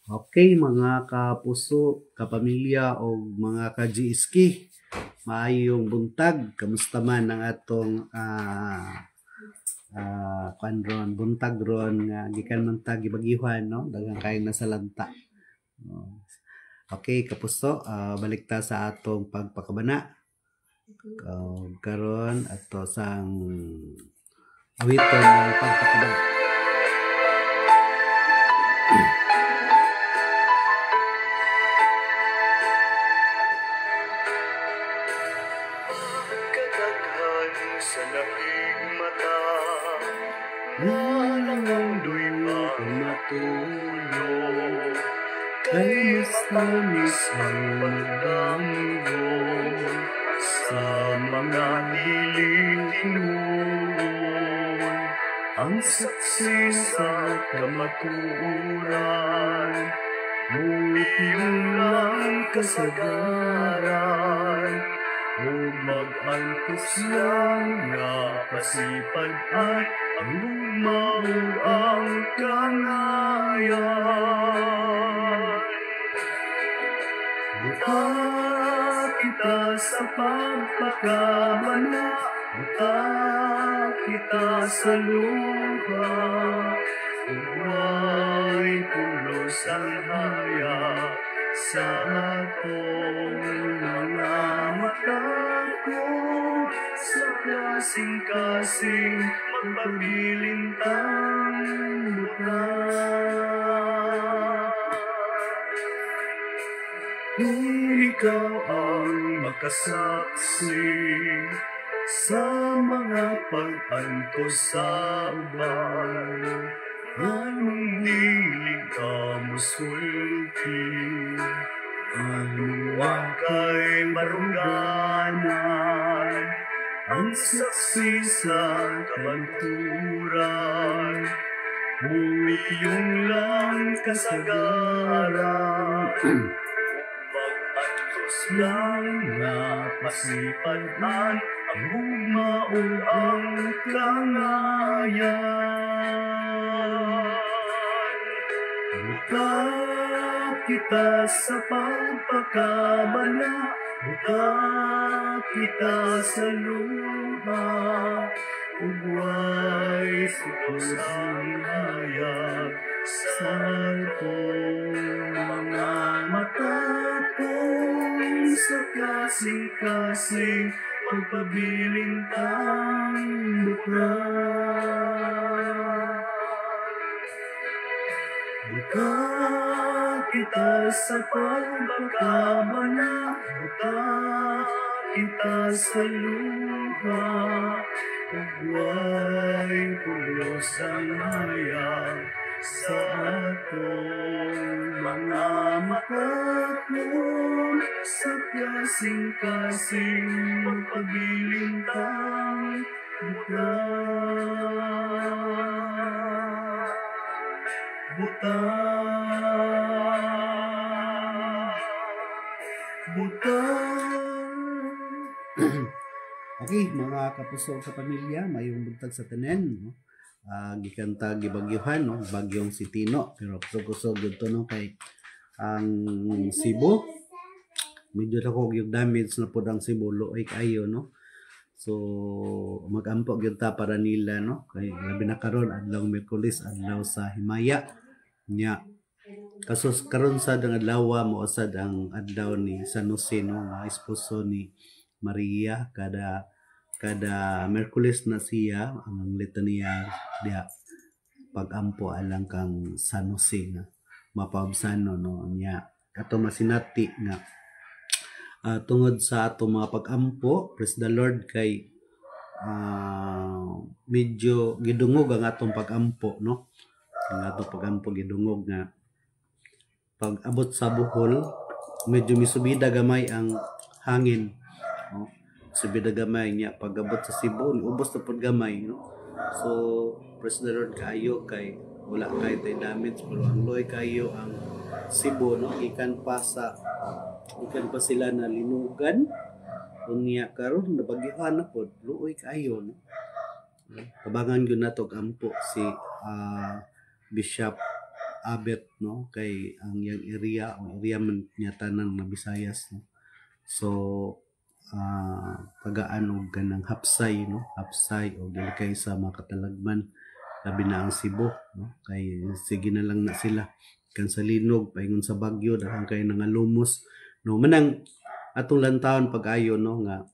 Okay, mga kapuso, kapamilya o mga ka-GSK, maayong buntag. Kamusta man ang atong kanron buntag ron nga gikan man ta gibagyuhan, no? Daghang kay nasalanta. Okay, kapuso, balik ta sa atong pagpakabana. Karon ato sang awiton ng pagpakabana. Sa napig mata nangandoy pang matulog kay mas tamis ang magdamgo sa mga diling tinuon ang saksi sa kamatuuran ngunit yung lang kasagaran o mag-antos lang na pasipad ay ang bugmao ang kangayan. Buta kita sa pagpakabana, buta kita sa luha, ugmay pulos ang haya sa atong mga mata ko sa kasing-kasing magpabilintang buta. Kung ikaw ang makasaksi sa mga pag-antos sa uban, anong dilig ka musulti? Anong wakay marungganan? Ang saksi sa kabanturan, ngunit yung lang kasagaran. Mag-antos lang na pasipadan, ang bugmaon ang kangayan. Buta kita sa pagpakabana, buta kita sa luha, ugway sutos ang hayag sa atong mga mata kung sa kasing-kasing magpabilintang buta. Buta kita sa pagpakabana, buta kita sa luha, ugway pulos ang hayag sa atong mga mata kung sa kasing-kasing magpabilintang buta. Buta, buta. Okay, mga kapuso sa pamilya, mayong buntag sa tanan, no? Gikan ta gibagyuhan, no? Bagyong si Tino, pero kusog-kusog yun to, no? Kay ang Cebu, medyo lakog yung damage na po ang Cebu, luoy kayo, no? So, mag-ampo yun ta para nila, no? Kay labi na karon adlaw Miyerkules, adlaw sa Himaya, nya. Kasos karon sa adlaw mo sad ang adlaw ni San Jose, no? Nga esposo ni Maria, kada Miyerkules na siya ang litanya diha pag-ampo alang kang San Jose nga mapabsano, no? Nya ato masinati nga tungod sa ato mga pag-ampo, praise the Lord, kay medyo gidungog ang atong pag-ampo, no? Ang atong pag-ampo gidungog nga pag abot sa Bohol medyo misubida gamay ang hangin, no? Subida gamay niya pag abot sa Cebu ubos na pud gamay, no? So praise the Lord kayo kay wala kay tay damage, pero ang loy kayo ang Cebu, no? Ikan pa sila na linugan unya karon nabagyuhan na pod luoy kayo, no? Tabangan gyud nato ampo si Bishop abet no kay ang yang area man niya tanan nga Visayas no. So pagaan og kanang hapsay no, hapsay o dili kay sa makatalagman labi na ang Cebu no, kay sige na lang na sila kan sa linog paingon sa bagyo daghang kay nangalumos no, manang atong lantawon pag-ayo no nga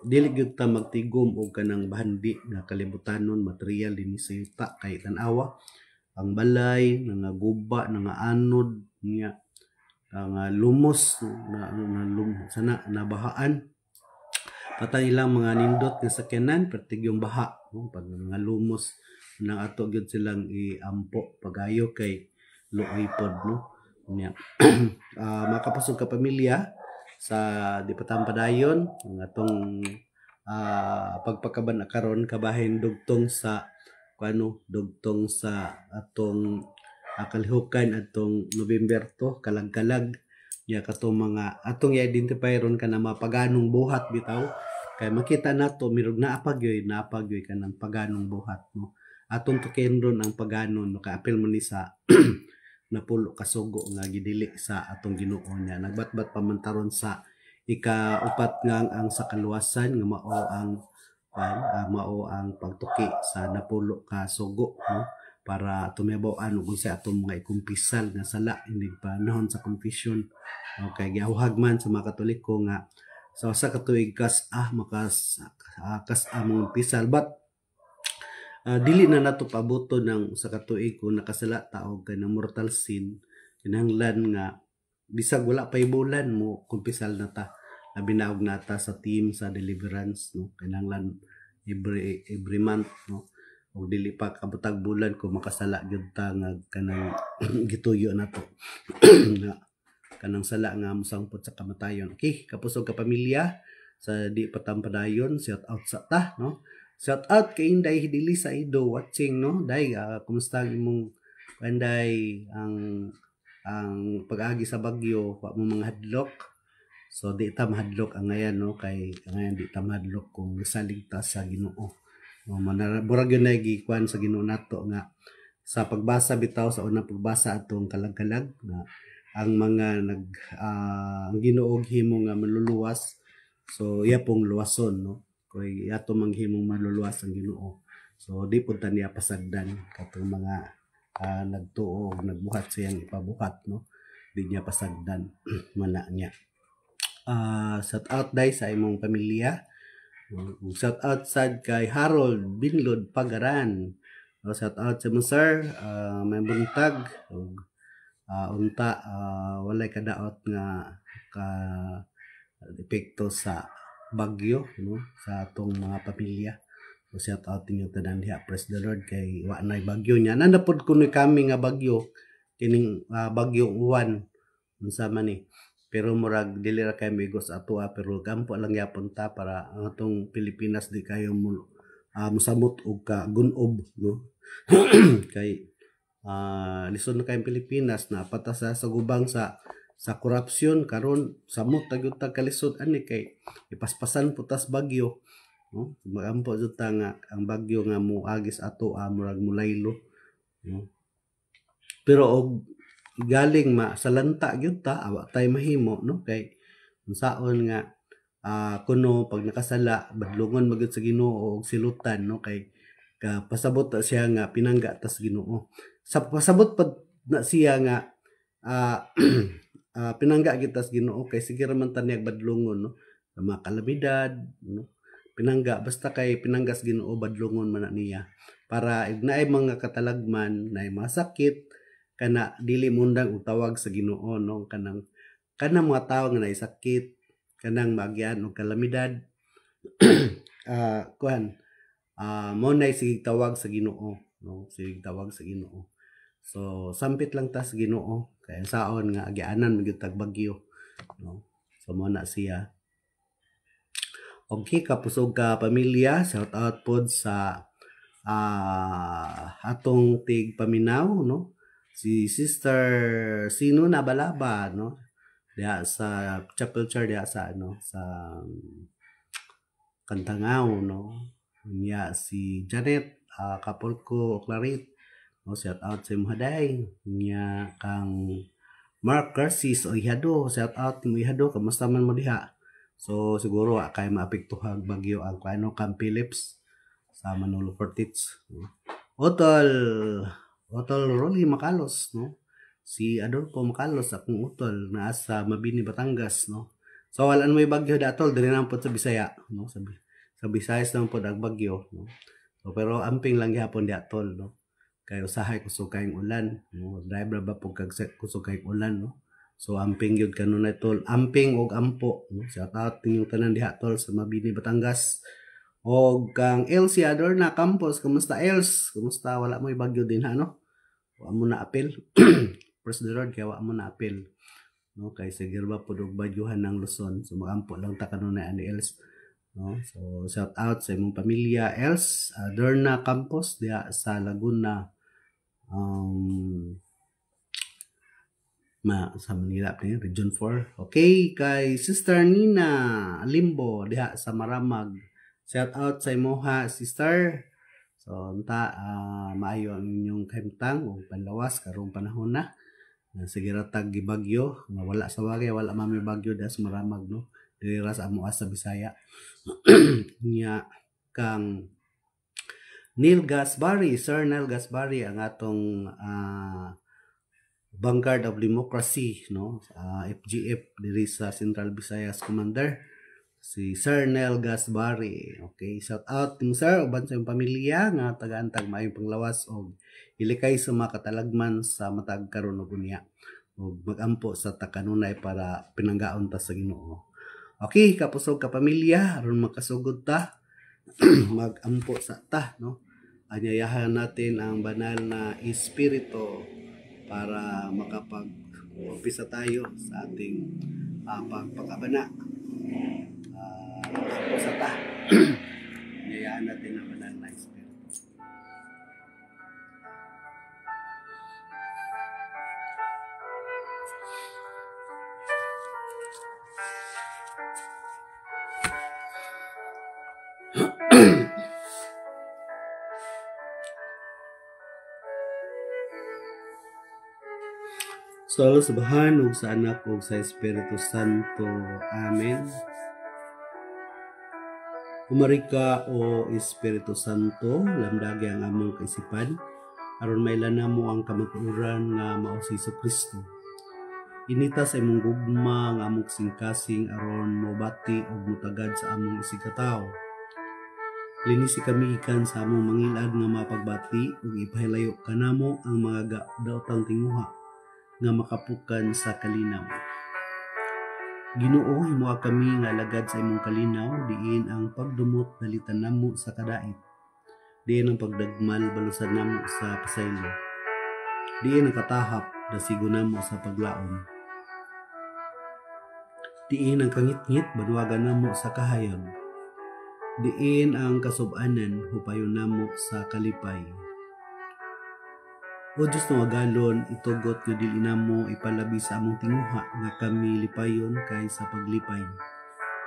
dili gyud ta magtigom og kanang bahandi nga kalibutanon material dinhi sa yuta kay tan-awa ang balay nga guba nga anod niya nga lumos sana nabahaan patay ilang mga nindot nga sakyanan pertig yung baha no? Pag mga lumos nang ato gyud silang iampo pagayo kay luoy pod no nya. Makapasok ka pamilya sa di padayon ang atong pagpakaban karon kabahin dugtong sa dugtong sa atong kalihukan atong November to kalag-kalag ya katong mga atong i-identify ron ka na mga paganong buhat bitaw kay makita nato mirog naapagyoy ka ng paganong buhat no, atong tukin ron ang paganon no, kaapil mo ni sa napulo kasugo nga gidili sa atong Ginoo niya nagbatbat pamantaron sa ika-upat nga ang sa kaluwasan nga mao ang pagtuki sa napulo ka sugo no, para tumibaw-an kung sa atong mga ikumpisal nga sala hindi pa nahon sa confession. Okay, giawhag man sa mga Katoliko nga sa usa ka tuig kas among pisal but dili na nato pabuto ng sa katuig kung nakasala ta og kanang mortal sin kinahanglan nga bisag wala pa bulan mo kumpisal na ta labi na og nata sa team sa deliverance no, kinahanglan every month no, o dili pa kabutag bulan kung makasala gyud ta nga kanang gituyo nato nga kanang sala nga musangpot sa kamatayon. Okay, kapusog ka pamilya sa di padayon, shout out sa ta no, shout out kay Inday Hidili sa Ido watching no, day kumusta imong panday ang pag-agi sa bagyo wa mo mga hadlok. So di ta mahadlok ang ngayon no, kay ngayon di ta mahadlok kung salig ta sa Ginoo. No, burag yun na gikuan sa Ginoo nato nga sa pagbasa bitaw sa unang pagbasa atong kalag-kalag na ang mga ang Ginoo himo nga maluluwas. So iya pong luwason no. Kay ato manghimong maluluwas ang Ginoo. So di pud ta niya pasagdan katong mga nagtuo nagbuhat siyang ipabuhat no. Di niya pasagdan mana niya. Shout out dai sa imong pamilya. Shout out sad kay Harold Binlod Pagaran. Shout out sa mo sir, may buntag unta walay kadaot nga ka epekto sa bagyo no sa atong mga pamilya. So shout out ninyo tanan diha, praise the Lord kay wa nay bagyo nya nanapod kuno kami nga bagyo kining bagyo uwan unsa man ni. Pero murag dili ra kay migos ato pero gampo lang yapon ta para ang atong Pilipinas di kayo musamot og gunob no. Kay lisod na kay Pilipinas na patasa sa gubang sa korupsyon karon samot tagyud ta kalisod ani kay ipaspasan putas bagyo no. Magampo jud ta nga ang bagyo nga moagis ato murag mulaylo no. Pero og galing masalanta gyud ta awa tay mahimo no kay unsaon nga kuno pag nakasala badlungon magyud sa Ginoo og silutan no kay pasabot ta siya nga pinangga tas Ginoo sa pasabot pad na siya nga pinangga kita sa Ginoo kay sige ra man ta niya badlungon no mga kalamidad no pinangga basta kay pinanggas Ginoo badlungon man na niya para ignaay mga katalagman na mga sakit kana dili mundang utawag sa Ginoo no kanang mga tawo nga naisakit kanang magyan og kalamidad mo na sige tawag sa Ginoo no sige tawag sa Ginoo. So sampit lang ta sa Ginoo kay saon nga agianan magyud tag bagyo no. So mo na siya. Okay, kapusog ka pamilya, shout out pod sa atong tig paminaw no. Si Sister Sino Nabalaba no diya sa chapel church diya sa sa Kantangaw no niya si Janet Kapolko Clarit No, shout out sa imong haday nya kang Mark Garcis o Ihado, shout out mo Ihado, kamusta man mo diha? So siguro kay maapektuhan bagyo ang Kano Cam Phillips sa Manolo Cortez, no? Otol Rolly Macalos, no? Si Adolfo Macalos akong utol naa sa Mabini, Batangas, no? So wala may bagyo datol diri na po sa Bisaya, no? Sa Visayas lang po ang bagyo, no? So, pero amping lang gyapon datol, no? Kay usahay kusog kayong ulan, no? Driver ba po kag kusog kayong ulan, no? So amping gyud kanunay tol, amping og ampo, no? Shout out ninyong tanan diha tol sa Mabini, Batangas. Og kang Elsie Adorna Campos, kumusta Els? Kumusta? Wala mo bagyo din ha, no? Wa mo na apil. Praise the Lord, kaya wa mo na apil. No, kay sige ba pud og bagyuhan ng Luzon. So magampo lang ta kanunay ani Els. No? So shout out sa imong pamilya Els Adorna Campos diha sa Laguna. Sa Manila Region 4. Okay, kay Sister Nina Limbo diha sa Maramag. Shout out sa imoha, sister. So unta maayo ang inyong kahimtang o panlawas karong panahon na. Sige ra tag gibagyo, wala sa wagay, wala mami bagyo diha sa Maramag, no. Diri ra sa amo sa Bisaya. Nya kang Neil Gasbari, Sir Neil Gasbari ang atong Vanguard of Democracy, no? FGF diri sa Central Visayas Commander, si Sir Neil Gasbari. Okay, shout out tim sir uban sa imong pamilya nga taga-antag maayong panglawas og ilikay sa mga katalagman sa matag karon og unya og magampo sa takanunay para pinanggaon ta sa Ginoo. Okay, kapusog ka pamilya aron makasugod ta magampo sa ta, no? Anyayahan natin ang banal na espiritu para makapag-umpisa tayo sa ating pagpakabana. Sa ta. Anyayahan natin ang banal na espiritu. So, sabahan ug sa anak ug sa Espiritu Santo. Amen. Umarika o Espiritu Santo, lamdagi ang among kaisipan, aron mailana mo ang kamatuoran nga mao si Kristo. Inita sa imong gugma nga among singkasing aron mobati ug mutagad sa among isigkatawo. Linisi kami ikan sa among mangilad nga mapagbati ug ipahilayo kanamo ang mga daotang tinguha nga makapukan sa kalinaw. Ginoo, himuha kami nga alagad sa imong kalinaw, diin ang pagdumot dalitan namo sa kadait, diin ang pagdagmal balusan namo sa pasaylo, diin ang katahap dasigo namo sa paglaom, diin ang kangit-ngit banwagan namo sa kahayag, diin ang kasub-anan hupayon namo sa kalipay. O Diyos na wagalon, itugot nga dili namo ipalabi sa among tinguha nga kami lipayon kay sa paglipay,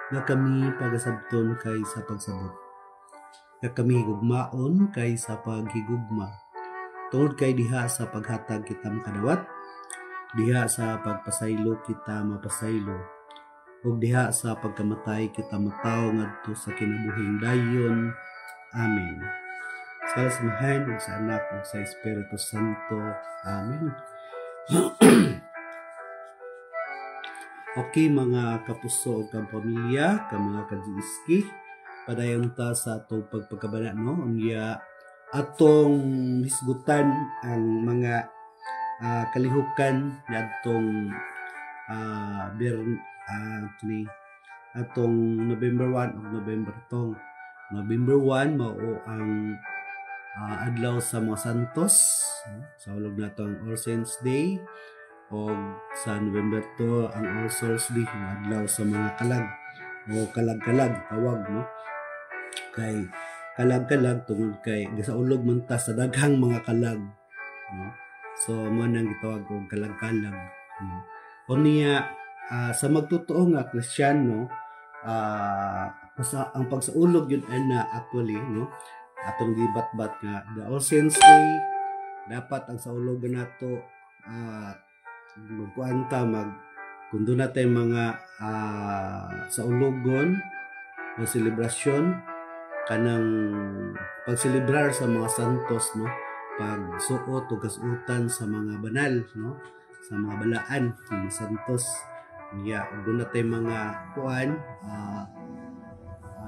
nga kami pagasabton kay sa pagsabot, nga kami higugmaon kay sa paghigugma, tungod kay diha sa paghatag kita makadawat, diha sa pagpasaylo kita mapasaylo, ug diha sa pagkamatay kita mataw ngadto sa kinabuhing dayon. Amen. Sa samahan ug sa anak ug sa Espiritu Santo. Amen. Okay, mga kapuso ug pamilya, ka mga kajiski, padayon ta sa atong pagpagkabana, no? Unya atong hisgutan ang mga kalihukan niadtong atong November 1 ug November 2. November 1 mao ang adlaw sa mga santos, sa ulog nato ang All Saints Day, o sa November 2 ang All Souls Day, ang adlaw sa mga kalag o kalag-kalag tawag, no? Kay kalag-kalag tungod kay gisaulog man ta sa daghang mga kalag, no? So mo nang gitawag og kalag-kalag, no? Unya sa magtotoo nga Kristiyano, ang pagsaulog yun ay na actually, no? Atong gibat-bat nga the All Saints Day, dapat ang sa ulogan nato magkuanta kung doon natin mga sa ulogon o selebrasyon kanang pagselebrar sa mga santos, no, pagsuot o kasutan sa mga banal, no, sa mga balaan sa mga santos niya. Doon natin mga kuan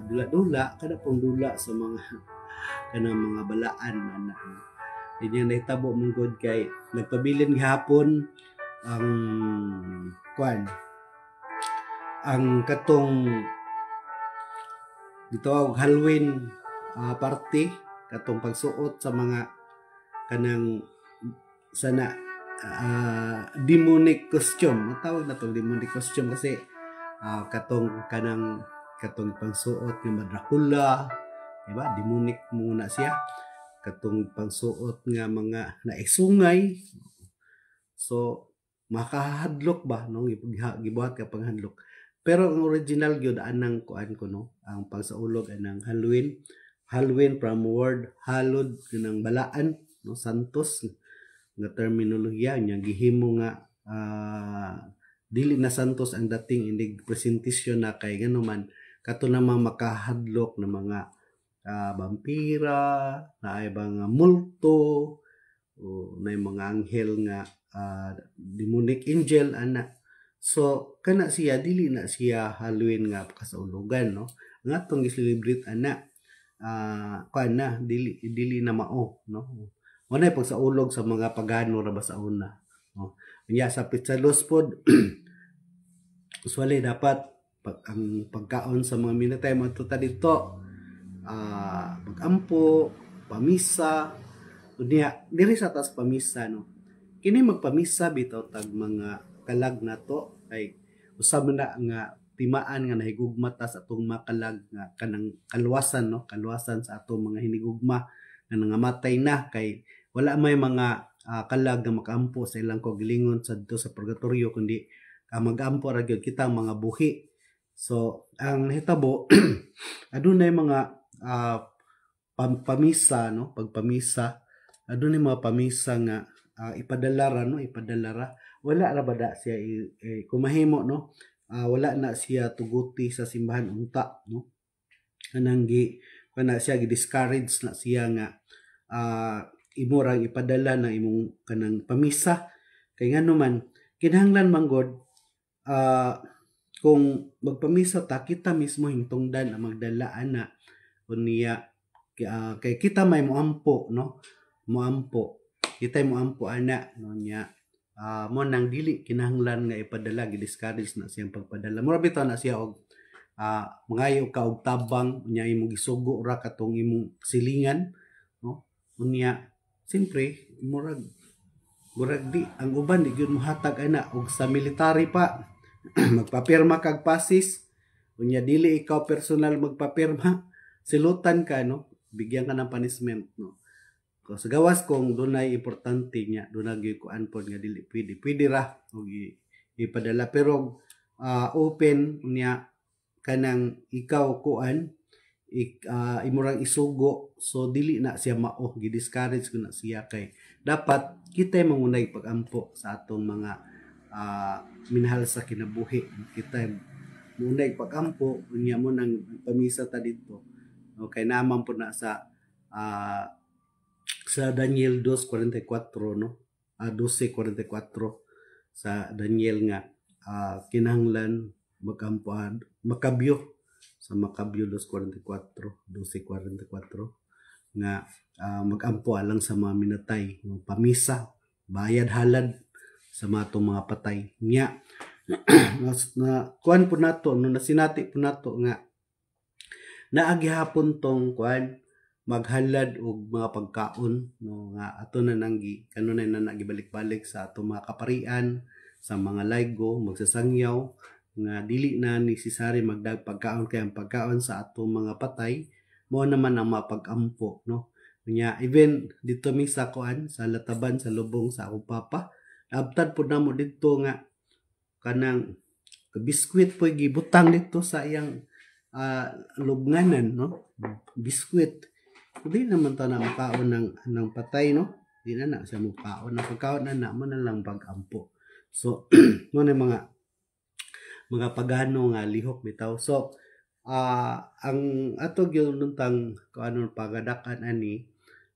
dula-dula kada pong dula sa mga kanang mga balaan na din yung nahitabo mong god kay nagpabilin gihapon ang kuan ang katong gitawag Halloween party, katong pagsuot sa mga kanang sana demonic costume. Matawag na tong demonic costume kasi katong pangsuot ng Dracula, diba? Demonic muna siya. Katong pangsuot nga mga naisungay. So makahadlok ba no gibuhat ka panghadlok. Pero ang original gyud anang kuan ko, no, ang pagsaulog anang Halloween from word hallowed kanang balaan, no, santos nga terminolohiya nya gihimo nga dili na santos ang dating inig presentasyon na kay ngano man kato na makahadlok na mga vampira, na ay mga multo, o na mga anghel nga demonic angel ana. So kana siya dili na siya Halloween nga kasaulugan, no, nga tong gi-celebrate ana kuan na dili na mao, no. Wala pagsaulog sa mga pagano ra ba sa una, no. Nya sa Pitsalos pod usually dapat ang pagkaon sa mga minatay matuta dito pag-ampo, pamisa, unya diri sa tas pamisa, no. Kini magpamisa bitaw tag mga kalag nato kay usab na nga timaan nga nahigugma ta sa atong makalag nga kanang kaluwasan, no, kaluwasan sa atong mga hinigugma nga nangamatay na kay wala may mga kalag nga makaampo sa ilang kaugalingon sadto sa purgatorio kundi mag-ampo ra gyud kita mga buhi. So ang nahitabo adunay mga pamisa, no, pagpamisa adunay mga pamisa nga ipadala ra wala ra bada siya kumahimo, no, wala na siya tuguti sa simbahan unta, no, kanang kana siya gi-discourage na siya nga imo ra ipadala na imong kanang pamisa kay ngano man kinahanglan manggod kung magpamisa ta kita mismo hingtungdan ang magdala ana unya kay kita may moampo, no, moampo kita moampo ana, no, nya mo nang dili kinahanglan nga ipadala gi-discourage na siyang pagpadala. Mura bitaw na siya og mangayo ka og tabang unya imong gisugo ra katong imong silingan, no, unya siyempre murag di ang uban di gyud mohatag ana og sa military pa magpapirma kag pasis unya dili ikaw personal magpapirma silutan ka, no, bigyan ka ng punishment, no. Sa gawas kung dunay importante nya dunay gyud kuan pod nga dili pwede ra og ipadala pero open unya kanang ikaw kuan imurang isugo so dili na siya mao gi-discourage ko na siya kay dapat kita mangunay pag-ampo sa atong mga minahal sa kinabuhi. Kita munay pag-ampo unya mo nang pamisa ta dito, okay, naman po na sa Daniel 2:44, no, 12:44 sa Daniel nga kinahanglan magampuan makabyo sa Makabyo 2:44 nga magampo alang sa mga minatay, pamisa bayad halad sa matong mga patay nya na kuan po nato no nasinati po nato nga naagihapon tong kuan maghalad og mga pagkaon, no, nga ato na nanggi kanunay na nagibalik-balik sa ato mga kaparian sa mga laygo magsasangyaw nga dili na necessary magdag pagkaon kay ang pagkaon sa ato mga patay mo naman ang mapag-ampo, no. Nya even dito mi sa kuan sa Lataban sa lubong sa akong papa abtad po namo dito nga kanang biskwit po gibutang dito sa iyang lubnganan, no, biskwit. Hindi naman ta na makaon ng patay, no. di na siya mukaon na pagkaon na mo na lang pag-ampo. So mo na mga pagano nga lihok bitaw. So ang ato ginuntang kung ano pagadakan ani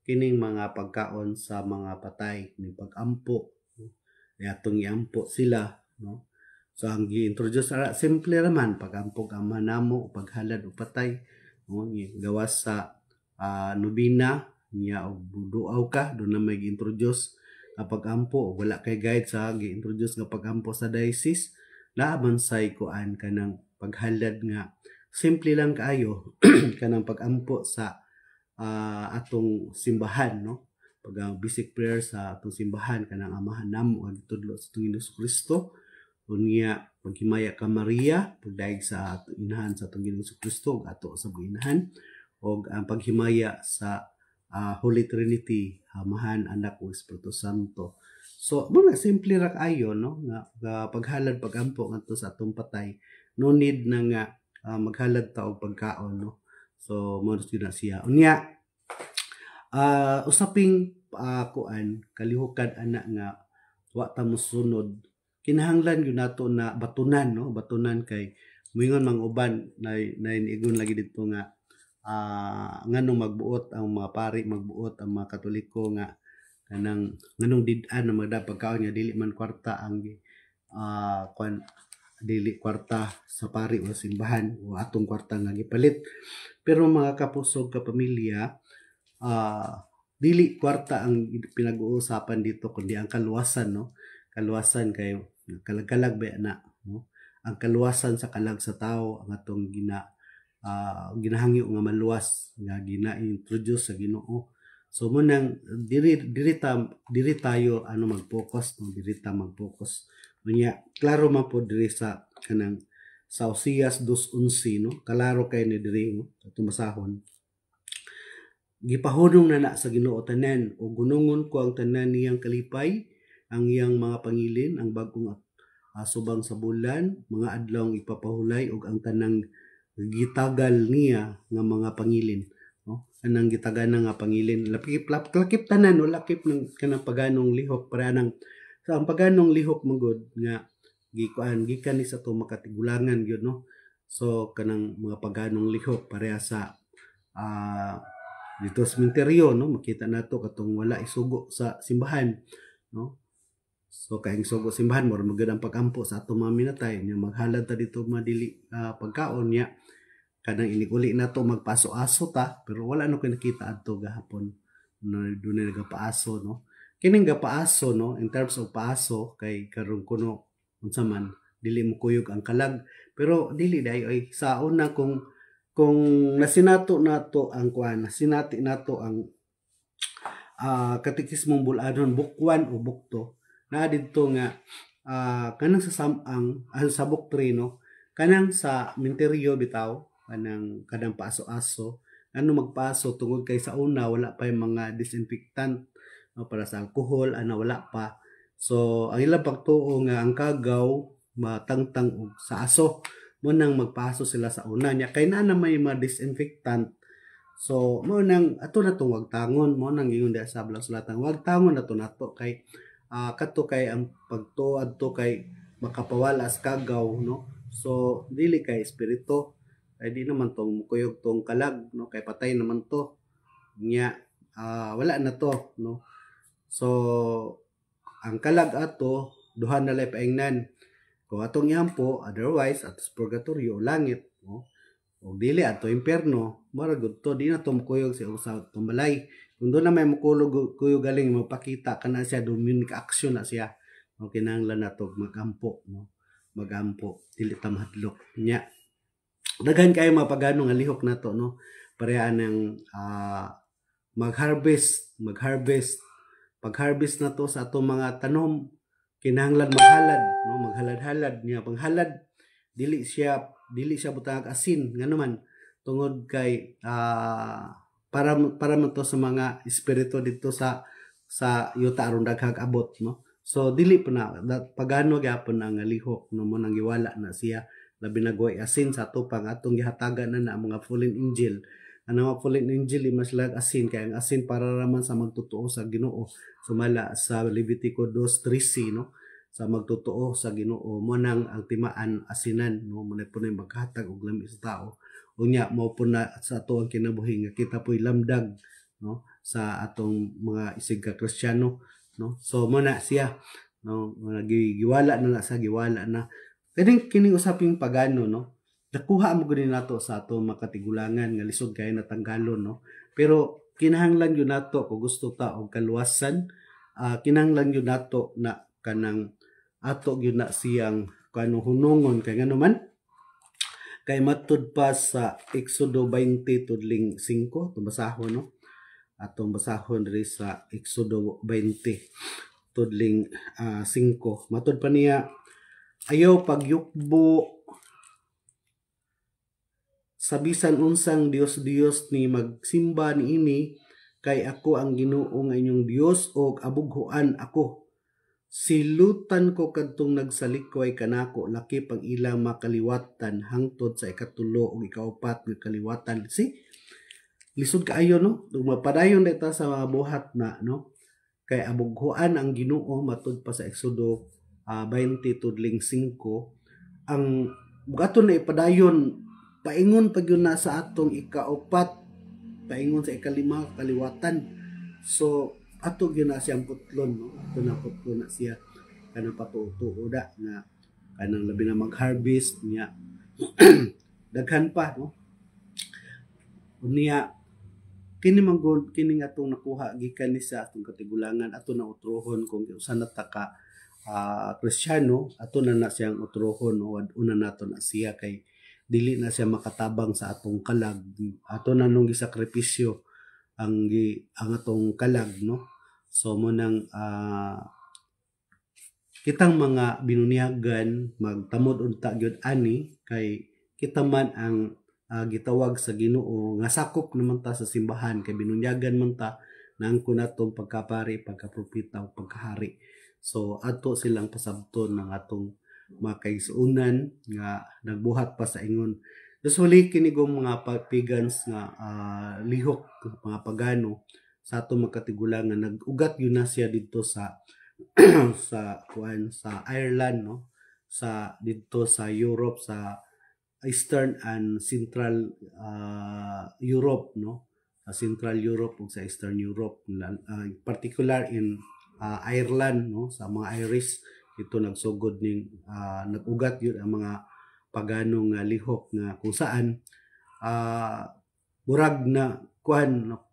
kining mga pagkaon sa mga patay ni pag-ampo, no? Atong iampo sila, no? So ang gi-introduce ara simple raman pag-ampo ang manamo paghalad og patay, no? Gawas sa nobina niya og buduaw ka do na may gi-introduce nga pag-ampo o wala kay guide sa gi-introduce nga pag-ampo sa diocese laban say kuan kanang paghalad nga simple lang kaayo kanang pag-ampo sa atong simbahan, no? Pag basic prayer sa atong simbahan kanang amahan namo ang tudlo sa atong Ginoong Kristo unya paghimaya ka Maria pagdaig sa atong inahan sa atong Ginoong Kristo ato sa inahan og ang paghimaya sa Holy Trinity Amahan, Anak ug Espiritu Santo. So mga simple ra kaayo, no, nga paghalad pag-ampo ngadto sa atong patay, no need na nga maghalad ta og pagkaon, no. So mo na siya unya usaping kuan kalihukan ana nga wa ta mosunod kinahanglan gyud nato na batunan, no, batunan kay moingon mang uban na inigon lagi dito nga nganong magbuot ang mga pari magbuot ang mga Katoliko nga kanang nganong did-an na magda pagkaon nga dili man kwarta ang kuan dili kwarta sa pari o simbahan o atong kwarta nga gipalit. Pero mga kapusog kapamilya, dili kwarta ang pinag-uusapan dito kundi ang kaluwasan, no? Kaluwasan kay kalag-kalag ba na, no? Ang kaluwasan sa kalag sa tao ang atong ginahangyo nga maluwas nga gina-introduce sa Ginoo. So mo nang diri tayo mag-focus, no? Diri ta mag-focus. Unya klaro man po diri sa kanang sa Oseas 2:11, no? Kalaro kay ni diri, no? Tumasahon. Gipahunong na sa Ginoo tanan o gunungon ko ang tanan niyang kalipay, ang iyang mga pangilin, ang bagong subang sa bulan, mga adlaw ipapahulay og ang tanang gitagal niya nga mga pangilin, no? Anang gitagan nga pangilin lakip tanan o lakip ng kanang paganong lihok para nang sa ang paganong lihok magod nga gikan ni sa to makatigulangan gyud, no. So kanang mga paganong lihok pareha sa dito sa sementeryo, no, makita nato katong wala isugo sa simbahan, no. So kaing sugo simbahan mo magud ang pag-ampo sa atong mga minatay nya maghalad ta dito madili pagkaon nya kanang iniguli nato magpaso-aso ta pero wala no kay nakita adto gahapon no dunay nagapaaso, no. Kining gapaaso, no, in terms of paaso kay karon kuno unsa man dili mo kuyog ang kalag pero dili dayo ay sa una kung nasinato nato ang kuan sinati nato ang katekismong bul-anon book 1 o book 2 na didto nga kanang sa samang sa book 3, no, kanang sa minteryo bitaw kanang paaso-aso ano magpaso tungod kay sa una wala pa yung mga disinfectant, no, para sa alcohol wala pa. So ang ilang pagtuo nga ang kagaw matangtang og sa aso mo nang magpaso sila sa una nya kay na may mga disinfectant. So mo nang ato na tong wagtangon mo nang ingon sa Blang Sulatang wagtangon nato kay kadto kay ang pagtuad to kay makapawalas kagaw, no. So dili kay espiritu ay di naman tong kuyog tong kalag, no, kay patay naman to nya wala na to, no. So ang kalag ato duha na lay paingnan kung atong iampo otherwise atos purgatorio langit, no, o dili ato impierno mara gud to di na to kuyog sa usa tumbalay kung doon na may mukulog kuyog galing magpakita kana siya dominic action na siya, no, kinahanglan nato magampo, no, magampo dili ta mahadlok nya daghan kayo mga pagano nga lihok nato, no, pareha ng mag-harvest pag-harvest na to sa atong mga tanom kinahanglan maghalad, no, maghalad-halad niya panghalad dili siya butang asin nga naman tungod kay para man to sa mga espiritu dito sa yuta aron daghang abot, no. So dili pa na pagano gyapon ang lihok, no, mo nang giwala na siya labi na goy asin sa atong atong gihatagan na mga fallen angel ang mga Injili mas lag asin kay ang asin para raman sa magtotoo sa Ginoo. Sumala sa Levitico 2:13 no, sa magtotoo sa Ginoo mo nang ang timaan asinan no, mo na po na maghatag og lami sa tao. Unya mo po na sa ato ang kinabuhi nga kita po'y lamdag no sa atong mga isig ka Kristiyano no. So mo na siya no, giwala na sa giwala na kining usaping pagano no, nakuha mo gud nato sa ato makatigulangan nga lisod kay natanggalon no. Pero kinahanglan yun nato kung gusto ta og kaluwasan, kinahanglan yun nato na kanang ato yun na siyang kano hunungon kay ngano man kay matud pa sa Exodo 20 tudling 5 basahon no. Atong basahon diri sa Exodo 20 tudling 5 matud pa niya ayaw pagyukbo sa bisan unsang Dios ni magsimba niini kay ako ang Ginoo nga inyong Dios og abughuan ako. Silutan ko kadtong nagsalikway kanako laki pang ilang makaliwatan hangtod sa ikatulo ug ikaupat nga kaliwatan. See? Lisod kaayo no. Mapadayon dita sa mga buhat na no. Kay abughuan ang Ginoo matud pa sa Exodo 20 tudling 5 ang bugaton na ipadayon paingon pag yun na sa atong ikaupat, paingon sa ikalima kaliwatan. So ato yun na siyang putlon no? Ato na putlon na siya kanang patuo da nga kanang labi na mag-harvest niya daghan pa no. Unya kini manggod kini atong nakuha gikan ni sa atong katigulangan ato na utrohon kung usa na ta ka Kristiyano ato na siyang utrohon no? Una nato na siya kay dili na siya makatabang sa atong kalag. Ato na nung gisakripisyo ang atong kalag no. So mo nang kitang mga binunyagan magtamod unta gyud ani kay kita man ang gitawag sa Ginoo nga sakop naman ta sa simbahan kay binunyagan man ta nang kunatong pagkapari, pagkapropeta ug pagkahari. So ato silang pasabton ng atong makaisunan nga nagbuhat pa sa ingon. Usually kini gong mga pagans nga lihok mga pagano sa ato makatigulangan nag-ugat yun na siya dito sa sa Ireland no, sa dito sa Europe, sa Eastern and Central Europe no, sa Central Europe ug sa Eastern Europe particular in Ireland no, sa mga Irish ito nagsugod ning nag-ugat yun ang mga paganong lihok nga kung saan burag na kuan no?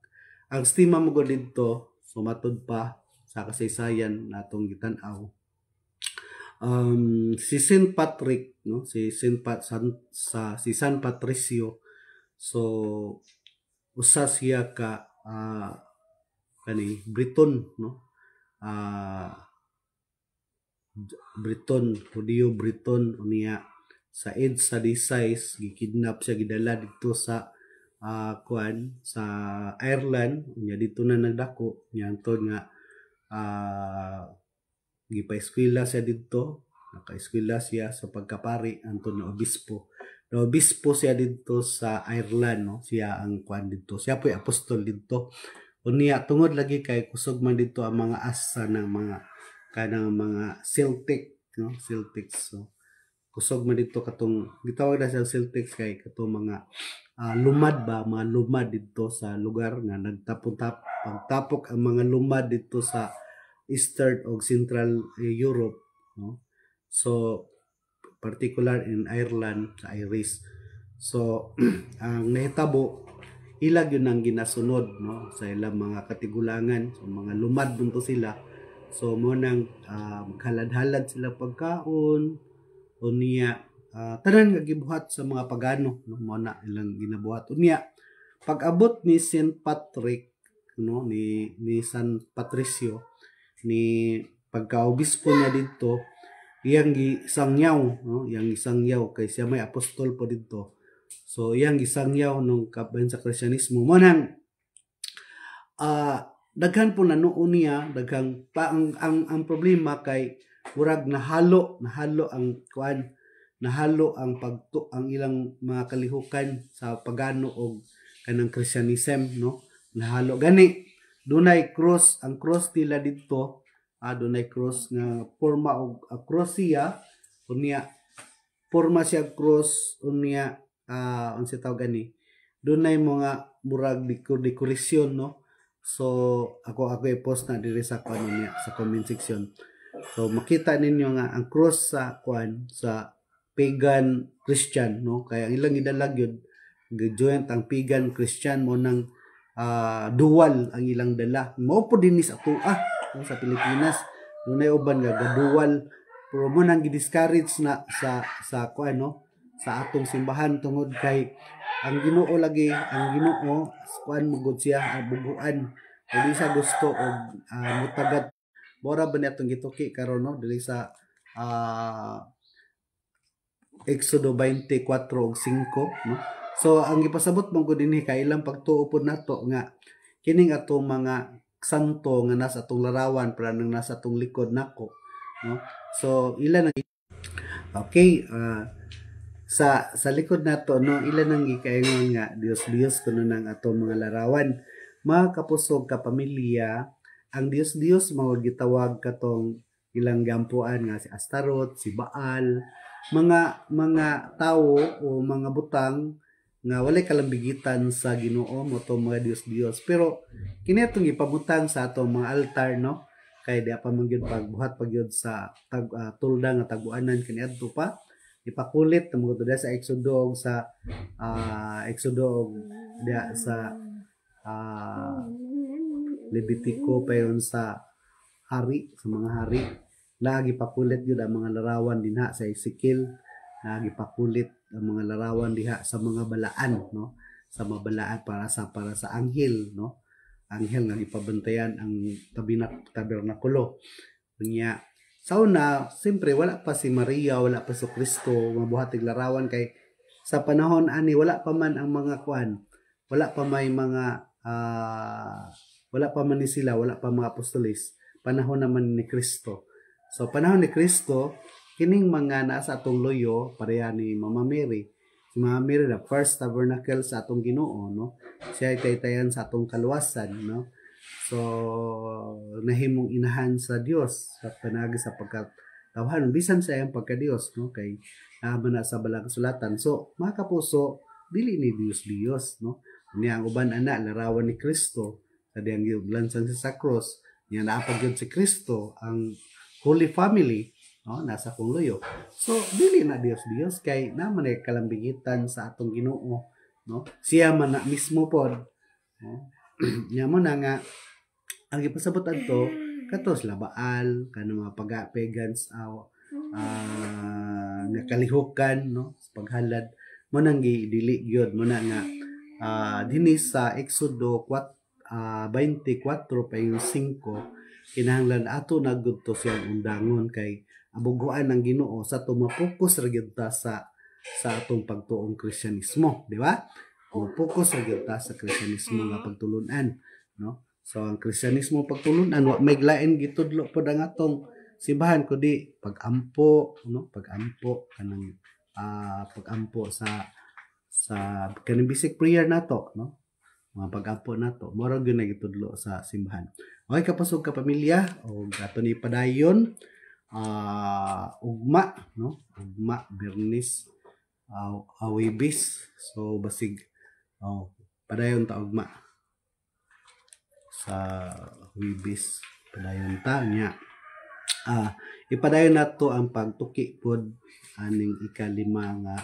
Ang stima mo gud dito sumatod pa sa kasaysayan natong gitan-aw si Saint Patrick no, si San Patricio. So usa siya ka kani Briton no, Briton, Judeo Briton unya sa age sa 16 gikidnap siya gidala dito sa kuan sa Ireland unya dito na nagdako nya antod nga gipa-eskwela siya dito, naka-eskwela siya sa pagkapari antod na obispo. Na obispo siya dito sa Ireland no, siya ang kuan dito. Siya po'y apostol dito. Unya tungod lagi kay kusog man dito ang mga asa ng mga kanang mga Celtic no, Celtics. So kusog man dito katong gitawag na siya Celtics kay katong mga lumad ba, mga lumad dito sa lugar nga pagtapok ang mga lumad dito sa Eastern o Central Europe no. So particular in Ireland sa Irish. So ang nahitabo ilag yun ang ginasunod no sa ilang mga katigulangan. So mga lumad bunto sila. So mo nang maghalad-halad sila pagkaon unya tanan nga gibuhat sa mga pagano no, mo na ilang ginabuhat unya pag-abot ni Saint Patrick no, ni San Patricio ni pagka-obispo niya dito iyang gisangyaw no, iyang gisangyaw kay siya may apostol po dito. So iyang gisangyaw nung kabayan sa Kristyanismo mo nang daghan po nanuon niya daghang ang problema kay murag nahalo ang kuan, nahalo ang ang ilang mga kalihukan sa pagano og kanang Christianism, no, nahalo gani dunay cross, ang cross nila dito, dunay cross nga forma og cross siya unya, forma siya cross unya, unsa tawag gani, dunay mga murag decoration, no. So ako i-post na diri sa kuan niya sa comment section. So makita ninyo nga ang cross sa kuan sa pagan Christian, no, kaya ang ilang idalag yun joint ang pagan Christian mo nang dual ang ilang dala. Mao po din sa tua sa Pilipinas dunay uban nga dual, pero mo nang gi-discourage na sa kuan, no, sa atong simbahan tungod kay ang Ginoo lagi, ang Ginoo kuan mo gud siya buguan, dili sa gusto og mutagat. Mora ba ni atong gituki karon, no, dili sa Exodo 24 ug 5, no. So ang ipasabot mo gud dinhi kay ilang pagtuo pod nato nga kining atong mga santo nga nasa atong larawan para nang nasa atong likod nako, no. So ilan ang okay, sa likod nato, no, ilan ang gikaingon nga Dios kuno nang atong mga larawan. Mga kapusog kapamilya, ang Dios mao gitawag katong ilang gampuan nga si Astaroth, si Baal, mga tawo o mga butang nga walay kalambigitan sa Ginoo mo to mga Dios. Pero kini atong ipabutang sa atong mga altar, no, kay di pa man gyud pagbuhat pagyud sa tulda nga taguanan kini adto pa ipakulit mo to sa Exodo sa Exodo dia sa Levitico pa yun sa hari, sa mga hari. Lagi pakulit yun ang mga larawan dinha sa Ezekiel. Lagi pakulit ang mga larawan diha sa mga balaan, no, sa mga balaan para sa anghel, no, anghel nga gipabantayan ang tabernakulo. Unya sa una, siyempre wala pa si Maria, wala pa si Kristo mabuhatig larawan kay sa panahon ani wala pa man ang mga kuan, wala pa may mga wala pa man ni sila, wala pa mga apostoles, panahon naman ni Kristo. So panahon ni Kristo, kining mga nasa atong loyo pareha ni Mama Mary. Si Mama Mary the first tabernacle sa atong Ginoo, no. Siya ay taytayan sa atong kaluwasan, no. So nahimong inahan sa Dios sa panagi sa pagkatawhan bisan sa iyang pagka-Dios, no, kay naman na sa balang kasulatan. So mga kapuso, dili ni Dios, no. Niya ang uban ana larawan ni Kristo sa diyang giblansang sa cross, niya naapag yun si Kristo ang Holy Family, no, nasa kong loyo. So dili na Dios kay naman ay kalambigitan sa atong Ginoo, no. Siya man na mismo pod, no. Nya mo na nga ang ipasabot adto katos Baal kanang mga pagapagans nga kalihukan, no, sa paghalad mo nang dili gyud mo na nga dinhi sa Exodo 24 pa yung 5 kinahanglan ato nagudto siyang undangon kay abuguan ng Ginoo sa tumapokus ra gyud ta sa atong pagtuong Kristyanismo, di ba? Focus ra gyud ta sa Kristyanismo nga pagtulunan, no. So ang Kristyanismo pagtulunan wa may lain gitudlo pod ang atong simbahan kundi pagampo, no, pagampo kanang pagampo sa kanang basic prayer nato, no, mga pagampo nato mora gyud na gitudlo sa simbahan. Okay kapasog ka pamilya o ato ni padayon ugma, no, ugma Bernis Awibis. So basig padayon ta ugma sa Wibis, padayon ta nya ipadayon nato ang pagtuki pod aning ikalima nga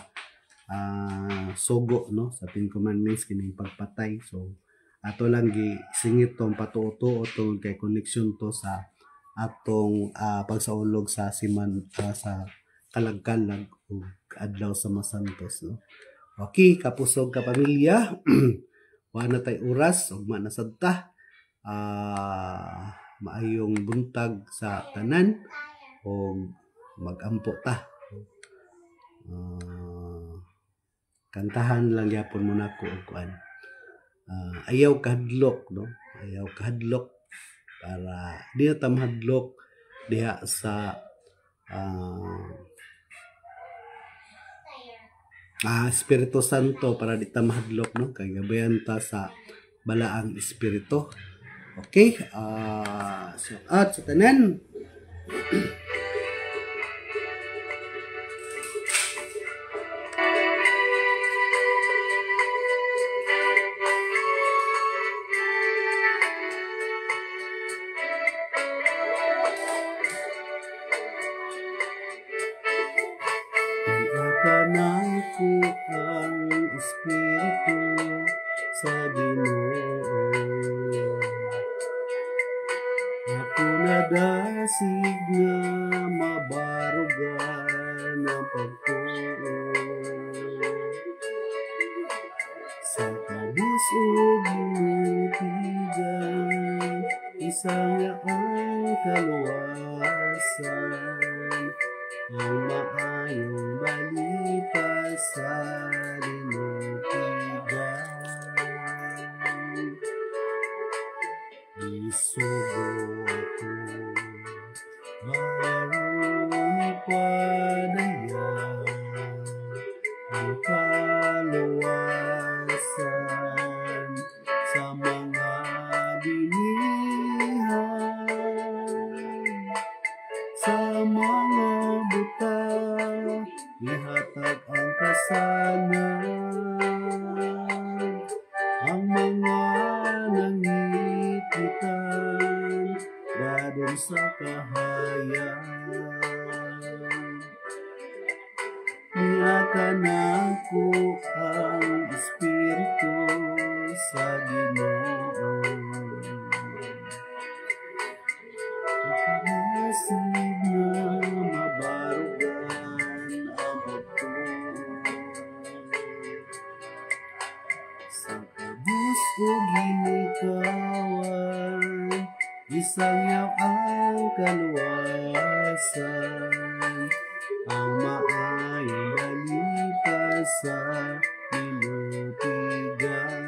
sugo, no, sa 10 commandments kining pagpatay. So ato lang gisingit tong patuo tungod kay connection to sa atong pagsaulog sa sa kalagkalag ug adlaw sa masantos, no. Okay kapusog ka pamilya wa na tay oras ugma na sad ta. Maayong buntag sa tanan o magampo ta. Kantahan lang yapon mo nako og kuan. Ayaw kahadlok, no, ayaw kahadlok para di na ta mahadlok diha sa Espiritu Santo para di ta mahadlok no kay gabayan ta sa balaang espiritu. Okay? So at sa tanan Kanako ang espiritu sa Ginoo. Ako nadasig nga mabarugan ang pagtuo sa kabus ug minutigan isang ang kaluwasan ang maayong balita sa linutigan. Isugo ako mayroon ipadaya ang kaluwasan sa mga binihan sa mga buta ihatag ang kasanan ang mga nangikitan dadon sa kahayan niyakan ako ang espiritu sa Ginoo. Nasib na mabarugan ang pagtuo sa kabus o ginikawan isang yaw ang kaluwasan ang maayong balita sa linutigan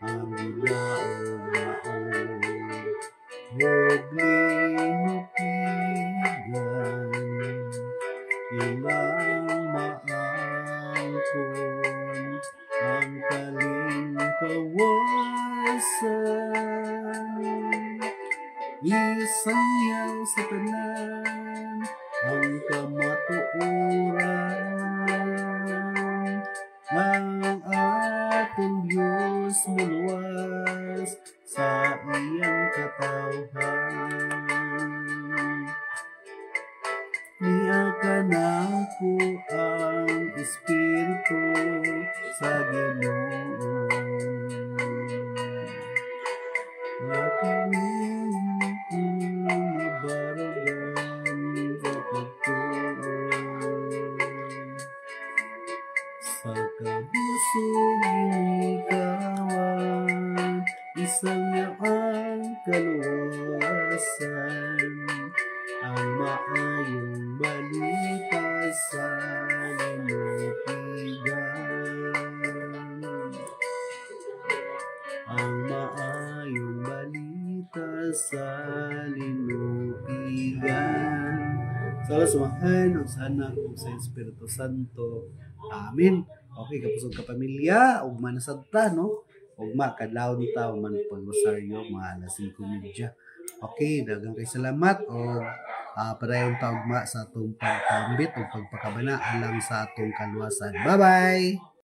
ang gidaog huwag linutigan ilang maangkon ang kalingkawasan isangyaw sa tanan ang kamatuoran ang atong Diyos muluwas sa iyang katawhan. Niyakan ako ang espiritu sa Ginoo. Mabarugan sa pagtuo sa kabusog ginikawan isang ang kaluwasan ang maayong balita sa linutigan ang maayong balita sa linutigan. Sa sumahan ang sana kung sa Espiritu Santo. Amen. Okay, kapusog ka pamilya, ugma na sadta, no? Ugma, kadlawon ta, man pag-rosaryo, mga alas 5:30. Okay, dagang kay salamat o padayon ta ugma sa atong pagkambit o pagpakabana alang sa atong kaluwasan. Bye-bye!